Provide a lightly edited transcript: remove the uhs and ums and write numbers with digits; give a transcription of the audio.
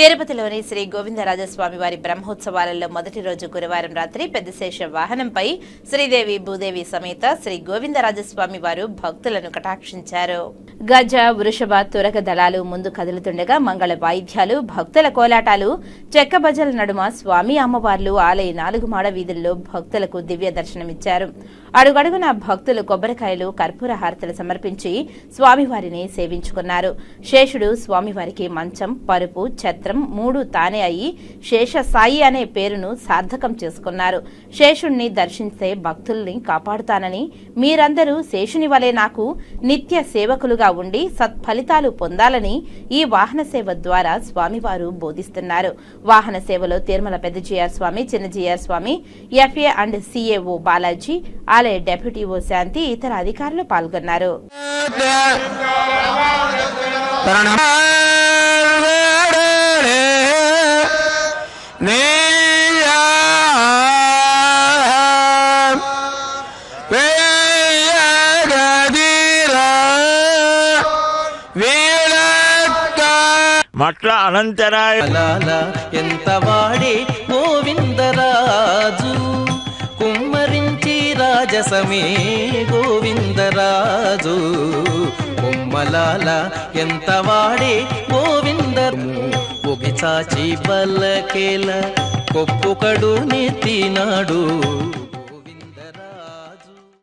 తిరుపతిలోని శ్రీ గోవిందరాజస్వామి వారి బ్రహ్మోత్సవాలలో మొదటి రోజు గురువారం రాత్రి పెద్దశేష వాహనంపై శ్రీదేవి భూదేవి సమేత శ్రీ గోవిందరాజస్వామి వారు భక్తులను కటాక్షించారు. గజ వృషభ తురగ దళాలు ముందు కదులుతుండగా మంగళ వాయిద్యాలు, భక్తుల కోలాటాలు, చెక్క భజల నడుమ స్వామి అమ్మవార్లు ఆలయ 4 మాడ వీధుల్లో భక్తులకు దివ్య దర్శనమిచ్చారు. అడుగడుగున భక్తులు కొబ్బరికాయలు, కర్పూర హారతులు సమర్పించి స్వామివారిని సేవించుకున్నారు. శేషుడు స్వామివారికి మంచం, పరుపు, ఛత్రం 3 తానే అయి శేష సాయి అనే పేరును సార్థకం చేసుకున్నారు. శేషుణ్ణి దర్శిస్తే భక్తుల్ని కాపాడుతానని, మీరందరూ శేషుని వలె నాకు నిత్య సేవకులుగా ఉండి సత్ఫలితాలు పొందాలని ఈ వాహన సేవ ద్వారా స్వామివారు బోధిస్తున్నారు. వాహన సేవలో తిరుమల పెద్ద జిఆర్ స్వామి, చిన్న GR Swamy, FA and CAO Balaji, ఆలయ డెప్యూటీ ఓ శాంతి, ఇతర అధికారులు పాల్గొన్నారు. మట్ల అనంతరాయ ఎంత వాడే గోవిందరాజు, కుమ్మరించి రాజసమే గోవిందరాజు. కొమ్మలాల ఎంత వాడే గోవిందరు, ఒగి చాచి బల్లకేల కొప్పు కడు నెత్తినాడు.